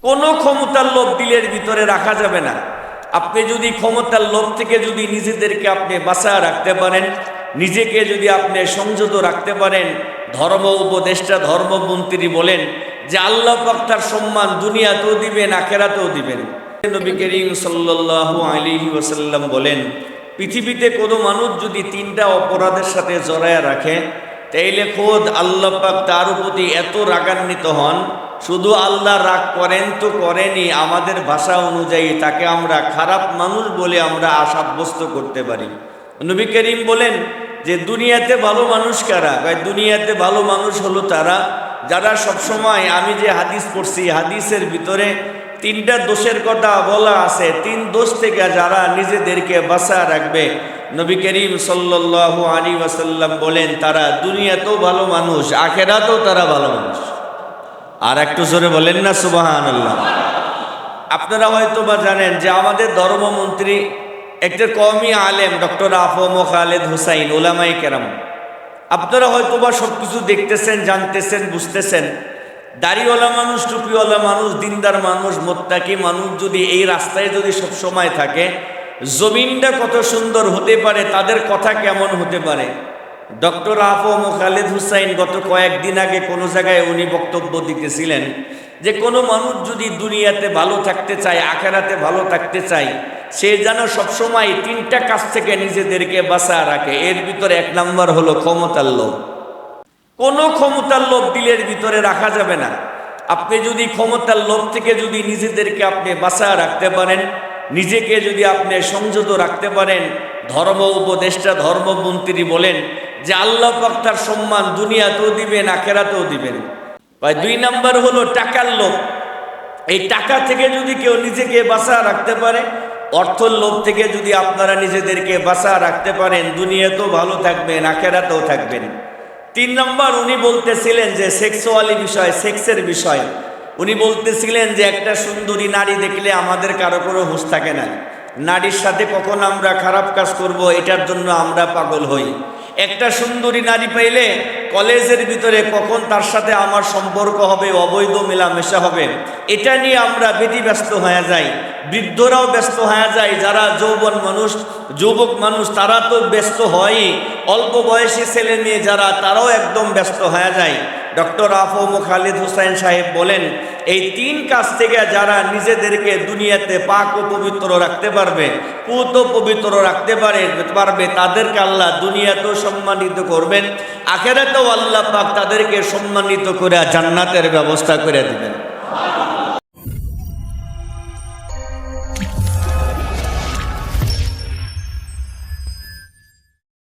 কোনো ক্ষমতার লোভ দিলের ভিতরে রাখা যাবে না। আপনি যদি ক্ষমতার লোভ থেকে যদি নিজেদেরকে আপনি বাঁচায় রাখতে পারেন, নিজেকে যদি আপনি সংযত রাখতে পারেন, ধর্ম উপদেষ্টা ধর্মমন্ত্রী বলেন যে আল্লাহ পাক তার সম্মান দুনিয়াতেও দিবেন, আখেরাতেও দিবেন। নবী করিম সাল্লাল্লাহু আলাইহি ওয়াসাল্লাম বলেন, পৃথিবীতে কোনো মানুষ যদি তিনটা অপরাধের সাথে জড়ায় রাখে, তাইলে খোদ আল্লাহ পাক তার প্রতি এত রাগান্বিত হন। শুধু আল্লাহ রাগ করেন তো করেনি, আমাদের ভাষা অনুযায়ী তাকে আমরা খারাপ মানুষ বলে আমরা সাব্যস্ত করতে পারি। নবী করিম বলেন যে দুনিয়াতে ভালো মানুষ কারা? দুনিয়াতে ভালো মানুষ হলো তারা যারা সবসময়, আমি যে হাদিস পড়ছি হাদিসের ভিতরে তিনটা দোষের কথা বলা আছে, তিন দোষ থেকে যারা নিজেদেরকে বাঁচা রাখবে, নবী করিম সাল্লাল্লাহু আলাইহি ওয়াসাল্লাম বলেন তারা দুনিয়াতেও ভালো মানুষ, আখেরাতেও তারা ভালো মানুষ। আর একটু জোরে বলেন না সুবহানাল্লাহ। আপনারা হয়তো বা জানেন যে আমাদের ধর্মমন্ত্রী একটা কওমি আলেম ডক্টর আফম খালেদ হুসাইন, উলামায়ে কেরাম, আপনারা হয়তো বা সব কিছু দেখতেছেন, জানতেছেন, বুঝতেছেন। দাড়িওয়ালা মানুষ, টুপিওয়ালা মানুষ, দিনদার মানুষ, মোত্তাকি মানুষ যদি এই রাস্তায় যদি সব সময় থাকে, জমিনটা কত সুন্দর হতে পারে, তাদের কথা কেমন হতে পারে। ডক্টর আফম খালেদ হুসাইন গত কয়েকদিন আগে কোনো জায়গায় উনি বক্তব্য দিতেছিলেন যে কোনো মানুষ যদি দুনিয়াতে ভালো থাকতে চায়, আখেরাতে ভালো থাকতে চায়, সে যেন সবসময় তিনটা কাজ থেকে নিজেদেরকে বাঁচা রাখে। এর ভিতরে এক নাম্বার হলো ক্ষমতার লোভ। কোনো ক্ষমতার লোভ দিলের ভিতরে রাখা যাবে না। আপনি যদি ক্ষমতার লোভ থেকে যদি নিজেদেরকে আপনি বাঁচা রাখতে পারেন, নিজেকে যদি আপনি সংযত রাখতে পারেন, ধর্ম উপদেষ্টা ধর্মমন্ত্রী বলেন যে আল্লাহ পাক তার সম্মান দুনিয়াতেও দিবেন, আখেরাতেও দিবেন। দুই নাম্বার হলো টাকার লোভ। এই টাকা থেকে যদি কেউ নিজেকে বাঁচা রাখতে পারে, অর্থের লোভ থেকে যদি আপনারা নিজেদেরকে বাঁচা রাখতে পারেন, দুনিয়াতেও ভালো থাকবেন, আখেরাতেও থাকবেন। তিন নম্বর উনি বলতেছিলেন যে সেক্সুয়ালি বিষয়, সেক্সের বিষয়। উনি বলতেছিলেন যে একটা সুন্দরী নারী দেখলে আমাদের কারো কোনো হুঁশ থাকে না। নারীর সাথে কখন আমরা খারাপ কাজ করব, এটার জন্য আমরা পাগল হই। একটা সুন্দরী নারী পাইলে কলেজের ভিতরে কখন তার সাথে আমার সম্পর্ক হবে, অবৈধ মেলামেশা হবে, এটা নিয়ে আমরা ব্যতিব্যস্ত হয়ে যাই। বৃদ্ধরাও ব্যস্ত হয়ে যায়, যারা যৌবন মানুষ, যুবক মানুষ, তারা তো ব্যস্ত হয়ই। অল্প বয়সী ছেলে মেয়ে যারা, তারাও একদম ব্যস্ত হয়ে যায়। ডক্টর আফম খালিদ হুসাইন সাহেব বলেন এই তিন কাজ থেকে যারা নিজেদেরকে দুনিয়াতে পাক ও পবিত্র রাখতে পারবে, পুত ও পবিত্র রাখতে পারবে, তাদেরকে আল্লাহ দুনিয়াতেও সম্মানিত করবেন, আখেরাতেও আল্লাহ পাক তাদেরকে সম্মানিত করে জান্নাতের ব্যবস্থা করে দেবেন।